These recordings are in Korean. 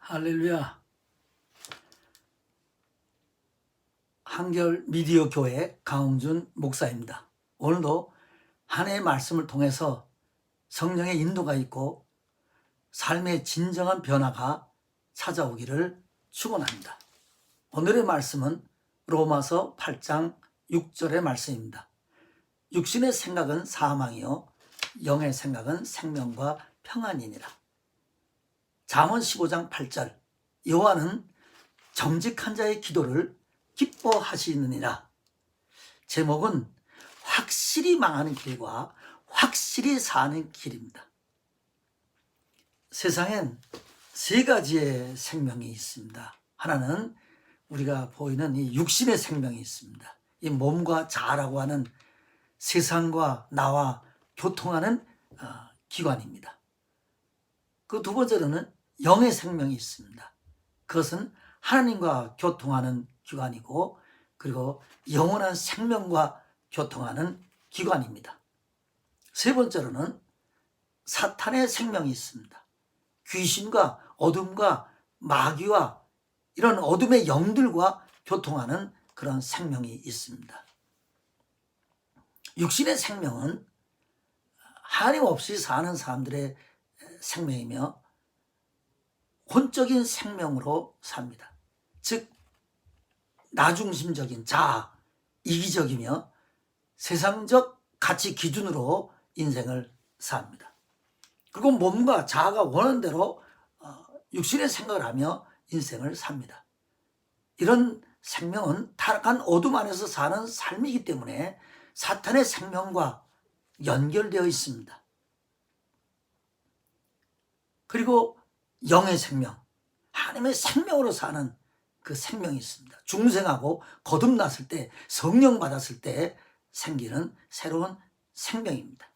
할렐루야. 한결 미디어 교회 강홍준 목사입니다. 오늘도 한 해의 말씀을 통해서 성령의 인도가 있고 삶의 진정한 변화가 찾아오기를 축원합니다. 오늘의 말씀은 로마서 8장 6절의 말씀입니다. 육신의 생각은 사망이요 영의 생각은 생명과 평안이니라. 잠언 15장 8절, 여호와는 정직한 자의 기도를 기뻐하시느니라. 제목은 확실히 망하는 길과 확실히 사는 길입니다. 세상엔 세 가지의 생명이 있습니다. 하나는 우리가 보이는 이 육신의 생명이 있습니다. 이 몸과 자라고 하는 세상과 나와 교통하는 기관입니다. 그 두 번째로는 영의 생명이 있습니다. 그것은 하나님과 교통하는 기관이고, 그리고 영원한 생명과 교통하는 기관입니다. 세 번째로는 사탄의 생명이 있습니다. 귀신과 어둠과 마귀와 이런 어둠의 영들과 교통하는 그런 생명이 있습니다. 육신의 생명은 하나님 없이 사는 사람들의 생명이며 혼적인 생명으로 삽니다. 즉 나중심적인 자아, 이기적이며 세상적 가치 기준으로 인생을 삽니다. 그리고 몸과 자아가 원하는 대로 육신의 생각을 하며 인생을 삽니다. 이런 생명은 타락한 어둠 안에서 사는 삶이기 때문에 사탄의 생명과 연결되어 있습니다. 그리고 영의 생명, 하나님의 생명으로 사는 그 생명이 있습니다. 중생하고 거듭났을 때, 성령 받았을 때 생기는 새로운 생명입니다.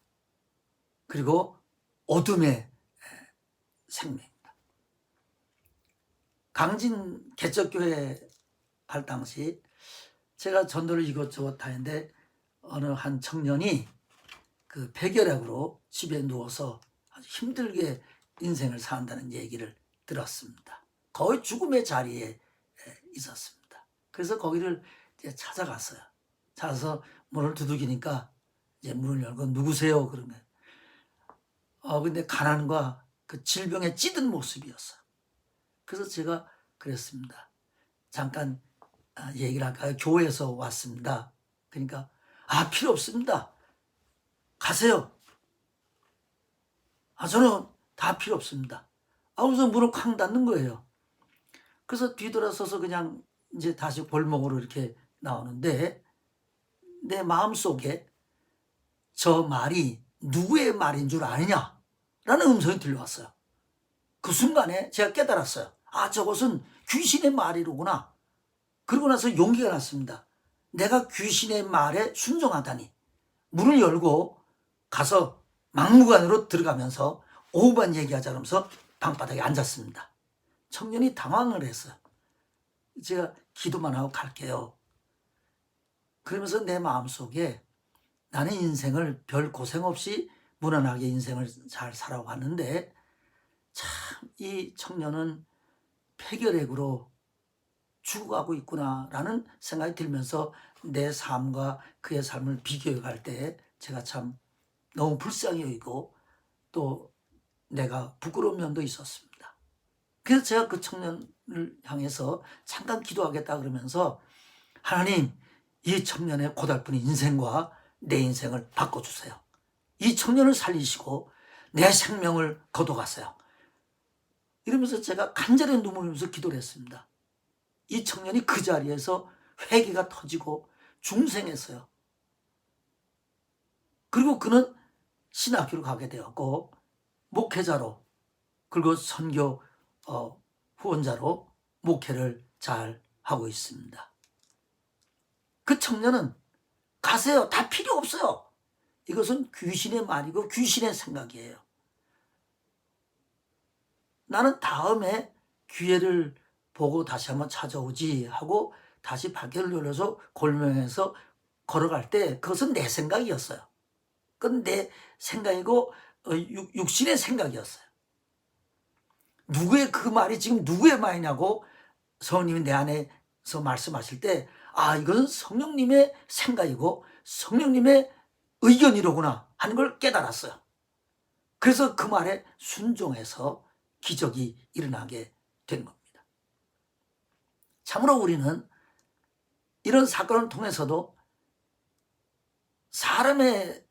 그리고 어둠의 생명입니다. 강진 개척교회 할 당시 제가 전도를 이것저것 하는데 어느 한 청년이 그 폐결핵으로 집에 누워서 아주 힘들게 인생을 산다는 얘기를 들었습니다. 거의 죽음의 자리에 있었습니다. 그래서 거기를 이제 찾아갔어요. 찾아서 문을 두들기니까 이제 문을 열고 누구세요? 그러면 근데 가난과 그 질병에 찌든 모습이었어요. 그래서 제가 그랬습니다. 잠깐 얘기를 할까요? 교회에서 왔습니다. 그러니까 필요 없습니다. 가세요. 저는 다 필요 없습니다. 그래서 문을 쾅 닫는 거예요. 그래서 뒤돌아서서 그냥 이제 다시 골목으로 이렇게 나오는데 내 마음속에 저 말이 누구의 말인 줄 아느냐? 라는 음성이 들려왔어요. 그 순간에 제가 깨달았어요. 저것은 귀신의 말이로구나. 그러고 나서 용기가 났습니다. 내가 귀신의 말에 순종하다니. 문을 열고 가서 막무가내로 들어가면서 오후반 얘기하자 그러면서 방바닥에 앉았습니다. 청년이 당황을 했어요. 제가 기도만 하고 갈게요. 그러면서 내 마음속에 나는 인생을 별 고생 없이 무난하게 인생을 잘 살아왔는데 참 이 청년은 폐결핵으로 죽어가고 있구나라는 생각이 들면서 내 삶과 그의 삶을 비교해 갈 때 제가 참 너무 불쌍히 여기고 또 내가 부끄러운 면도 있었습니다. 그래서 제가 그 청년을 향해서 잠깐 기도하겠다 그러면서 하나님, 이 청년의 고달픈 인생과 내 인생을 바꿔주세요. 이 청년을 살리시고 내 생명을 거둬가세요. 이러면서 제가 간절히 눈물을 흘리면서 기도를 했습니다. 이 청년이 그 자리에서 회개가 터지고 중생했어요. 그리고 그는 신학교를 가게 되었고 목회자로, 그리고 선교 후원자로 목회를 잘 하고 있습니다. 그 청년은 가세요. 다 필요 없어요. 이것은 귀신의 말이고 귀신의 생각이에요. 나는 다음에 기회를 보고 다시 한번 찾아오지 하고 다시 발길을 돌려서 골명에서 걸어갈 때 그것은 내 생각이었어요. 그건 내 생각이고 육신의 생각이었어요. 누구의 그 말이 지금 누구의 말이냐고 성령님이 내 안에서 말씀하실 때, 아, 이것은 성령님의 생각이고 성령님의 의견이로구나 하는 걸 깨달았어요. 그래서 그 말에 순종해서 기적이 일어나게 된 겁니다. 참으로 우리는 이런 사건을 통해서도 사람의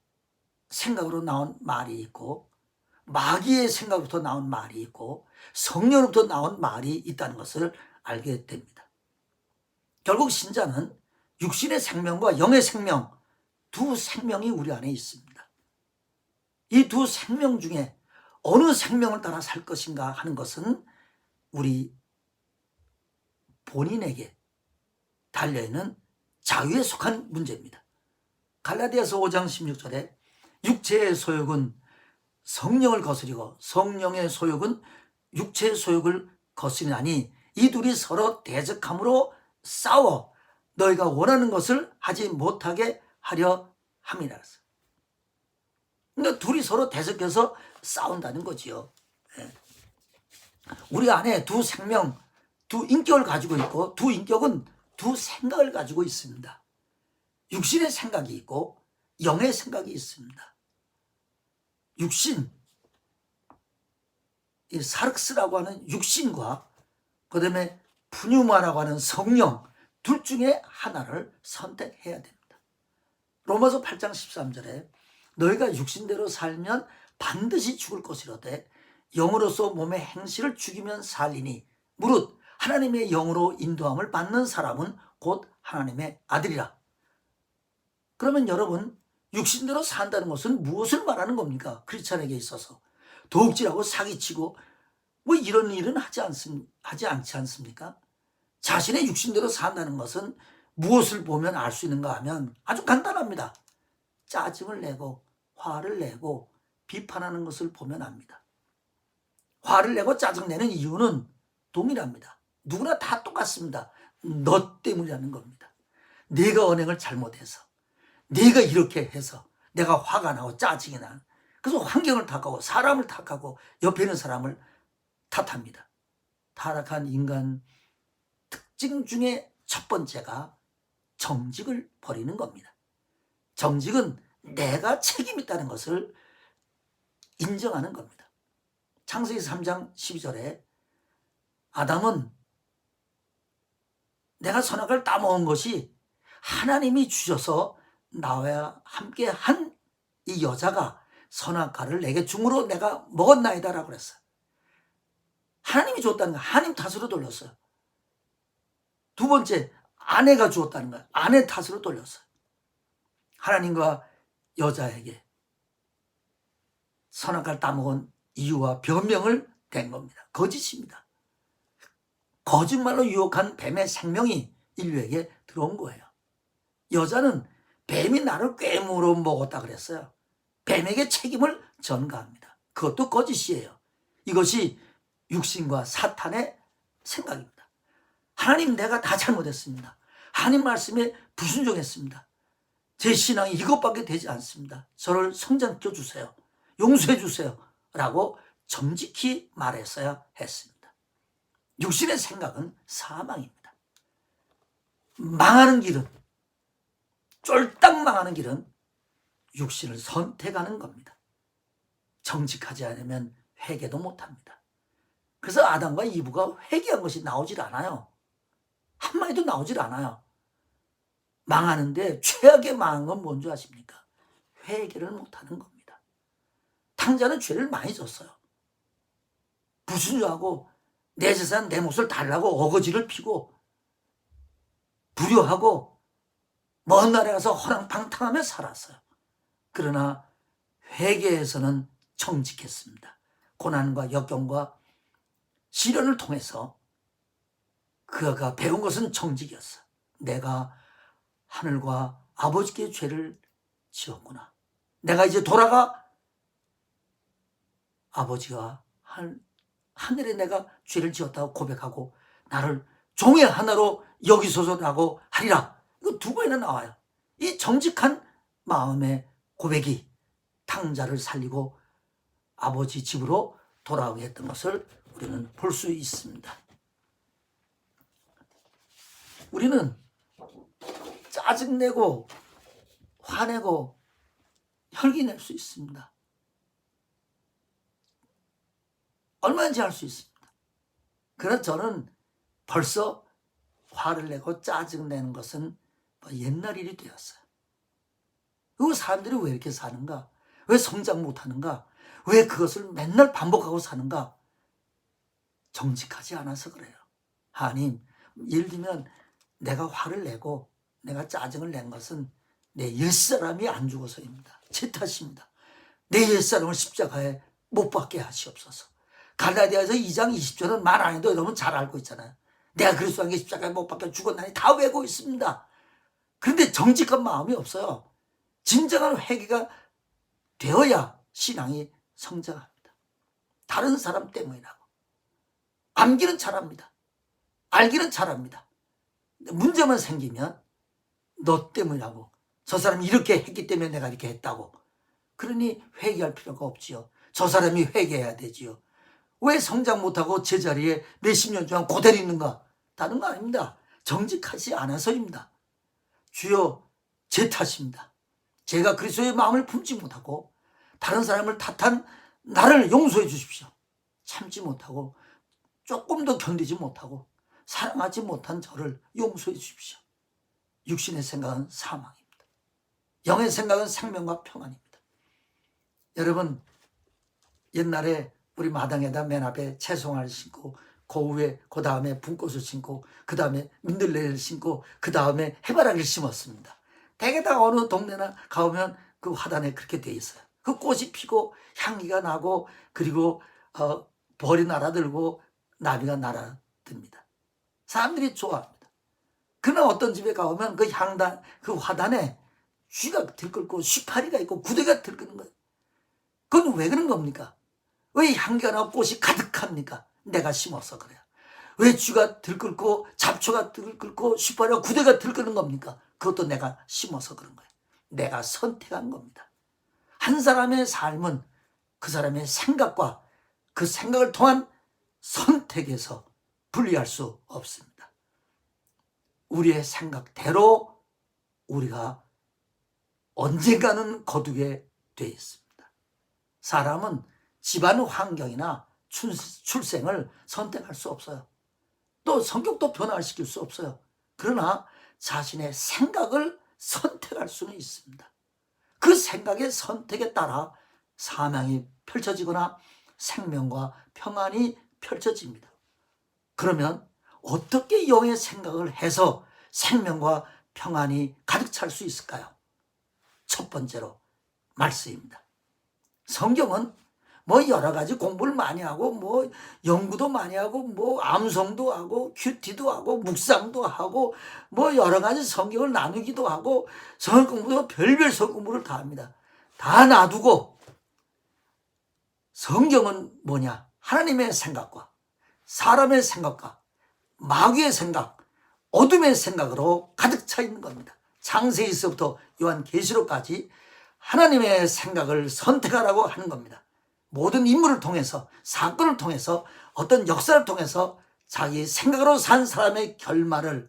생각으로 나온 말이 있고 마귀의 생각부터 나온 말이 있고 성령으로부터 나온 말이 있다는 것을 알게 됩니다. 결국 신자는 육신의 생명과 영의 생명, 두 생명이 우리 안에 있습니다. 이 두 생명 중에 어느 생명을 따라 살 것인가 하는 것은 우리 본인에게 달려있는 자유에 속한 문제입니다. 갈라디아서 5장 16절에 육체의 소욕은 성령을 거스리고 성령의 소욕은 육체의 소욕을 거스리나니 이 둘이 서로 대적함으로 싸워 너희가 원하는 것을 하지 못하게 하려 함이라. 그러니까 둘이 서로 대적해서 싸운다는 거지요. 우리 안에 두 생명, 두 인격을 가지고 있고 두 인격은 두 생각을 가지고 있습니다. 육신의 생각이 있고 영의 생각이 있습니다. 육신, 이 사르크스라고 하는 육신과 그 다음에 푸뉴마라고 하는 성령, 둘 중에 하나를 선택해야 됩니다. 로마서 8장 13절에 너희가 육신대로 살면 반드시 죽을 것이로되 영으로서 몸의 행실을 죽이면 살리니 무릇 하나님의 영으로 인도함을 받는 사람은 곧 하나님의 아들이라. 그러면 여러분, 육신대로 산다는 것은 무엇을 말하는 겁니까? 크리스찬에게 있어서 도둑질하고 사기치고 뭐 이런 일은 하지 않지 않습니까? 자신의 육신대로 산다는 것은 무엇을 보면 알 수 있는가 하면 아주 간단합니다. 짜증을 내고 화를 내고 비판하는 것을 보면 압니다. 화를 내고 짜증내는 이유는 동일합니다. 누구나 다 똑같습니다. 너 때문이라는 겁니다. 네가 언행을 잘못해서, 네가 이렇게 해서 내가 화가 나고 짜증이 나. 그래서 환경을 탓하고 사람을 탓하고 옆에 있는 사람을 탓합니다. 타락한 인간 특징 중에 첫 번째가 정직을 버리는 겁니다. 정직은 내가 책임 있다는 것을 인정하는 겁니다. 창세기 3장 12절에 아담은 내가 선악을 따먹은 것이 하나님이 주셔서 나와 함께 한 이 여자가 선악과를 내게 줌으로 내가 먹었나이다 라고 그랬어요. 하나님이 줬다는 거야. 하나님 탓으로 돌렸어요. 두 번째, 아내가 주었다는 거야. 아내 탓으로 돌렸어요. 하나님과 여자에게 선악과를 따먹은 이유와 변명을 댄 겁니다. 거짓입니다. 거짓말로 유혹한 뱀의 생명이 인류에게 들어온 거예요. 여자는 뱀이 나를 꿰물어 먹었다 그랬어요. 뱀에게 책임을 전가합니다. 그것도 거짓이에요. 이것이 육신과 사탄의 생각입니다. 하나님, 내가 다 잘못했습니다. 하나님 말씀에 불순종했습니다. 제 신앙이 이것밖에 되지 않습니다. 저를 성장시켜 주세요. 용서해 주세요. 라고 정직히 말했어야 했습니다. 육신의 생각은 사망입니다. 망하는 길은, 쫄딱 망하는 길은 육신을 선택하는 겁니다. 정직하지 않으면 회개도 못합니다. 그래서 아담과 이브가 회개한 것이 나오질 않아요. 한마디도 나오질 않아요. 망하는데 최악의 망한 건 뭔지 아십니까? 회개를 못하는 겁니다. 탕자는 죄를 많이 졌어요. 불순종하고 내 재산 내 몫을 달라고 어거지를 피고 불효하고 먼 나라에 가서 허랑방탕하며 살았어요. 그러나 회개에서는 정직했습니다. 고난과 역경과 시련을 통해서 그가 배운 것은 정직이었어. 내가 하늘과 아버지께 죄를 지었구나. 내가 이제 돌아가 아버지가 하늘에 내가 죄를 지었다고 고백하고 나를 종의 하나로 여기소서라고 하리라. 이거 두 번이나 나와요. 이 정직한 마음의 고백이 탕자를 살리고 아버지 집으로 돌아오게 했던 것을 우리는 볼 수 있습니다. 우리는 짜증내고 화내고 혈기 낼 수 있습니다. 얼마든지 할 수 있습니다. 그러나 저는 벌써 화를 내고 짜증내는 것은 옛날 일이 되었어요. 그 사람들이 왜 이렇게 사는가? 왜 성장 못하는가? 왜 그것을 맨날 반복하고 사는가? 정직하지 않아서 그래요. 하나님, 예를 들면 내가 화를 내고 내가 짜증을 낸 것은 내 옛사람이 안 죽어서입니다. 제 탓입니다. 내 옛사람을 십자가에 못 박게 하시옵소서. 갈라디아서 2장 20절은 말 안 해도 여러분 잘 알고 있잖아요. 내가 그리스도에게 십자가에 못 박혀 죽었나니 다 외우고 있습니다. 그런데 정직한 마음이 없어요. 진정한 회개가 되어야 신앙이 성장합니다. 다른 사람 때문이라고. 암기는 잘합니다. 알기는 잘합니다. 문제만 생기면 너 때문이라고. 저 사람이 이렇게 했기 때문에 내가 이렇게 했다고. 그러니 회개할 필요가 없지요. 저 사람이 회개해야 되지요. 왜 성장 못하고 제자리에 몇십 년 동안 그대로 있는가? 다른 거 아닙니다. 정직하지 않아서입니다. 주여, 제 탓입니다. 제가 그리스도의 마음을 품지 못하고 다른 사람을 탓한 나를 용서해 주십시오. 참지 못하고 조금 더 견디지 못하고 사랑하지 못한 저를 용서해 주십시오. 육신의 생각은 사망입니다. 영의 생각은 생명과 평안입니다. 여러분, 옛날에 우리 마당에다 맨 앞에 채송화를 신고 그 위에 그 다음에 분꽃을 심고 그 다음에 민들레를 심고 그 다음에 해바라기를 심었습니다. 대개 다 어느 동네나 가보면 그 화단에 그렇게 돼 있어요. 그 꽃이 피고 향기가 나고 그리고 벌이 날아들고 나비가 날아듭니다. 사람들이 좋아합니다. 그러나 어떤 집에 가보면 그 향단, 그 화단에 쥐가 들끓고 쉬파리가 있고 구더기가 들끓는 거예요. 그건 왜 그런 겁니까? 왜 향기가 나고 꽃이 가득합니까? 내가 심어서 그래요. 왜 쥐가 들끓고 잡초가 들끓고 쉬파리와 구더기가 들끓는 겁니까? 그것도 내가 심어서 그런 거예요. 내가 선택한 겁니다. 한 사람의 삶은 그 사람의 생각과 그 생각을 통한 선택에서 분리할 수 없습니다. 우리의 생각대로 우리가 언젠가는 거두게 돼 있습니다. 사람은 집안 환경이나 출생을 선택할 수 없어요. 또 성격도 변화시킬 수 없어요. 그러나 자신의 생각을 선택할 수는 있습니다. 그 생각의 선택에 따라 사명이 펼쳐지거나 생명과 평안이 펼쳐집니다. 그러면 어떻게 영의 생각을 해서 생명과 평안이 가득 찰 수 있을까요? 첫 번째로 말씀입니다. 성경은 여러 가지 공부를 많이 하고 연구도 많이 하고 암송도 하고 큐티도 하고 묵상도 하고 여러 가지 성경을 나누기도 하고 성경 공부도 별별 성경 공부를 다 합니다. 다 놔두고 성경은 뭐냐? 하나님의 생각과 사람의 생각과 마귀의 생각, 어둠의 생각으로 가득 차 있는 겁니다. 창세기서부터 요한계시록까지 하나님의 생각을 선택하라고 하는 겁니다. 모든 인물을 통해서, 사건을 통해서, 어떤 역사를 통해서 자기 생각으로 산 사람의 결말을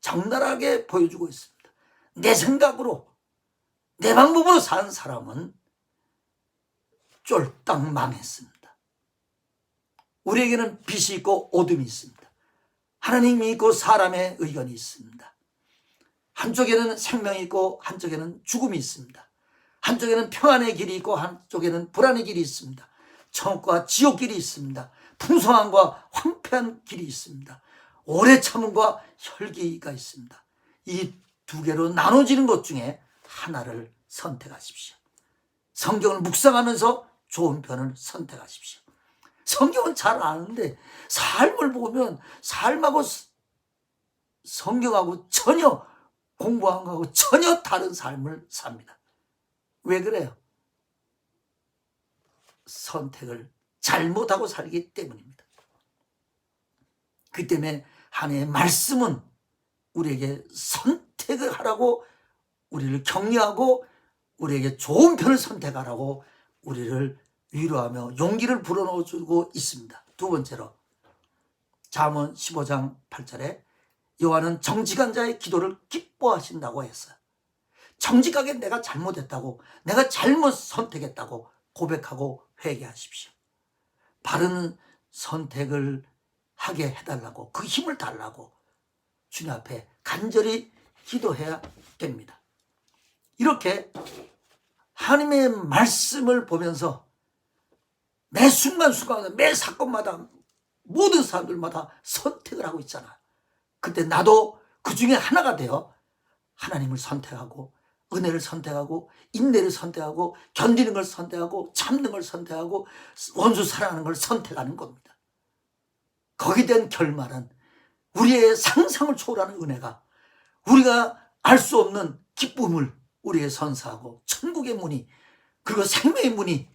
적나라하게 보여주고 있습니다. 내 생각으로, 내 방법으로 산 사람은 쫄딱 망했습니다. 우리에게는 빛이 있고 어둠이 있습니다. 하나님이 있고 사람의 의견이 있습니다. 한쪽에는 생명이 있고 한쪽에는 죽음이 있습니다. 한쪽에는 평안의 길이 있고 한쪽에는 불안의 길이 있습니다. 천국과 지옥 길이 있습니다. 풍성함과 황폐한 길이 있습니다. 오래 참음과 혈기가 있습니다. 이 두 개로 나눠지는 것 중에 하나를 선택하십시오. 성경을 묵상하면서 좋은 편을 선택하십시오. 성경은 잘 아는데 삶을 보면 삶하고 성경하고 전혀 공부한 거하고 전혀 다른 삶을 삽니다. 왜 그래요? 선택을 잘못하고 살기 때문입니다. 그 때문에 하나님의 말씀은 우리에게 선택을 하라고 우리를 격려하고 우리에게 좋은 편을 선택하라고 우리를 위로하며 용기를 불어넣어주고 있습니다. 두 번째로 잠언 15장 8절에 여호와는 정직한 자의 기도를 기뻐하신다고 했어요. 정직하게 내가 잘못했다고, 내가 잘못 선택했다고 고백하고 회개하십시오. 바른 선택을 하게 해달라고, 그 힘을 달라고 주님 앞에 간절히 기도해야 됩니다. 이렇게 하나님의 말씀을 보면서 매 순간순간, 매 사건마다 모든 사람들마다 선택을 하고 있잖아. 그때 나도 그 중에 하나가 되어 하나님을 선택하고, 은혜를 선택하고, 인내를 선택하고, 견디는 걸 선택하고, 참는 걸 선택하고, 원수 사랑하는 걸 선택하는 겁니다. 거기에 대한 결말은 우리의 상상을 초월하는 은혜가, 우리가 알 수 없는 기쁨을 우리에게 선사하고, 천국의 문이, 그리고 생명의 문이,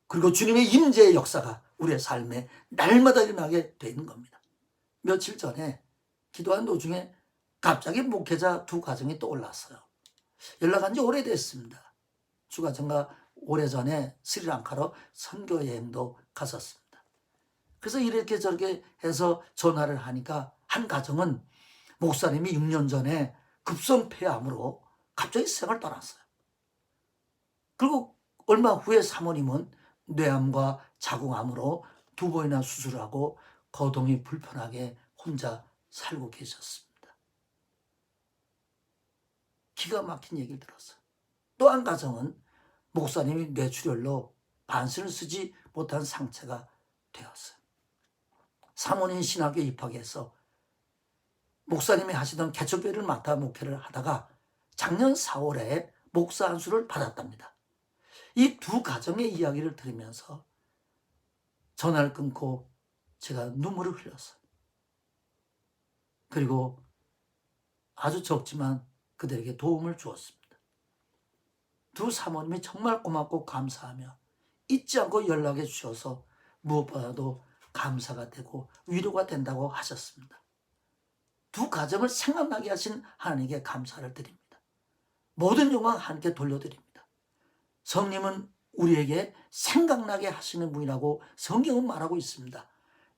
그리고 주님의 임재의 역사가 우리의 삶에 날마다 일어나게 되는 겁니다. 며칠 전에 기도한 도중에 갑자기 목회자 두 가정이 떠올랐어요. 연락한 지 오래됐습니다. 주가정과 오래전에 스리랑카로 선교 여행도 갔었습니다. 그래서 이렇게 저렇게 해서 전화를 하니까 한 가정은 목사님이 6년 전에 급성폐암으로 갑자기 세상을 떠났어요. 그리고 얼마 후에 사모님은 뇌암과 자궁암으로 두 번이나 수술하고 거동이 불편하게 혼자 살고 계셨습니다. 기가 막힌 얘기를 들었어요. 또 한 가정은 목사님이 뇌출혈로 반신을 쓰지 못한 상태가 되었어요. 사모님 신학교에 입학해서 목사님이 하시던 개척교회를 맡아 목회를 하다가 작년 4월에 목사 안수를 받았답니다. 이 두 가정의 이야기를 들으면서 전화를 끊고 제가 눈물을 흘렸어요. 그리고 아주 적지만 그들에게 도움을 주었습니다. 두 사모님이 정말 고맙고 감사하며 잊지 않고 연락해 주셔서 무엇보다도 감사가 되고 위로가 된다고 하셨습니다. 두 가정을 생각나게 하신 하나님께 감사를 드립니다. 모든 영광 하나님께 돌려드립니다. 성령은 우리에게 생각나게 하시는 분이라고 성경은 말하고 있습니다.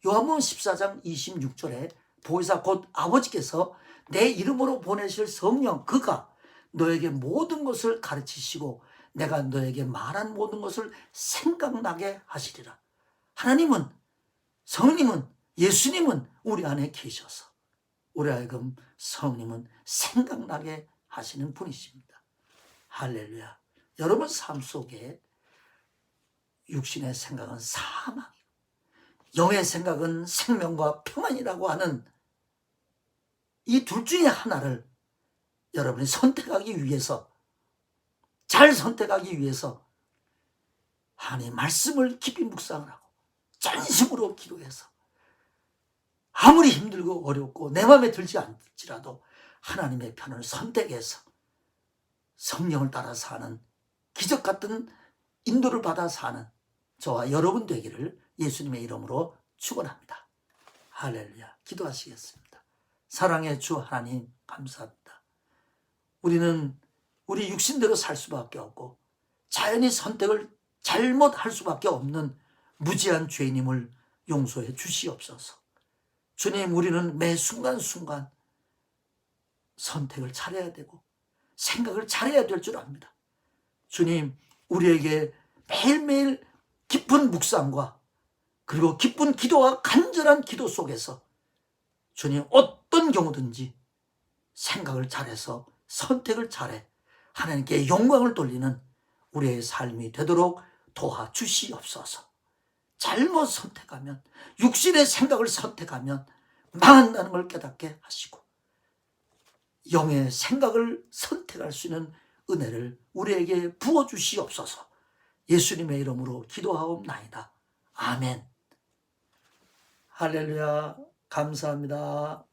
요한복음 14장 26절에 보혜사 곧 아버지께서 내 이름으로 보내실 성령, 그가 너에게 모든 것을 가르치시고 내가 너에게 말한 모든 것을 생각나게 하시리라. 하나님은, 성령님은, 예수님은 우리 안에 계셔서 우리 하여금 성령님은 생각나게 하시는 분이십니다. 할렐루야. 여러분 삶 속에 육신의 생각은 사망이고 영의 생각은 생명과 평안이라고 하는 이 둘 중에 하나를 여러분이 선택하기 위해서, 잘 선택하기 위해서 하나님의 말씀을 깊이 묵상을 하고 전심으로 기도해서 아무리 힘들고 어렵고 내 마음에 들지 않지라도 하나님의 편을 선택해서 성령을 따라 사는, 기적 같은 인도를 받아 사는 저와 여러분 되기를 예수님의 이름으로 축원합니다. 할렐루야. 기도하시겠습니다. 사랑의 주 하나님 감사합니다. 우리는 우리 육신대로 살 수밖에 없고 자연히 선택을 잘못할 수밖에 없는 무지한 죄인임을 용서해 주시옵소서. 주님, 우리는 매 순간순간 선택을 잘해야 되고 생각을 잘해야 될 줄 압니다. 주님, 우리에게 매일매일 깊은 묵상과 그리고 기쁜 기도와 간절한 기도 속에서 주님, 어떤 경우든지 생각을 잘해서 선택을 잘해 하나님께 영광을 돌리는 우리의 삶이 되도록 도와주시옵소서. 잘못 선택하면, 육신의 생각을 선택하면 망한다는 걸 깨닫게 하시고 영의 생각을 선택할 수 있는 은혜를 우리에게 부어주시옵소서. 예수님의 이름으로 기도하옵나이다. 아멘. 할렐루야. 감사합니다.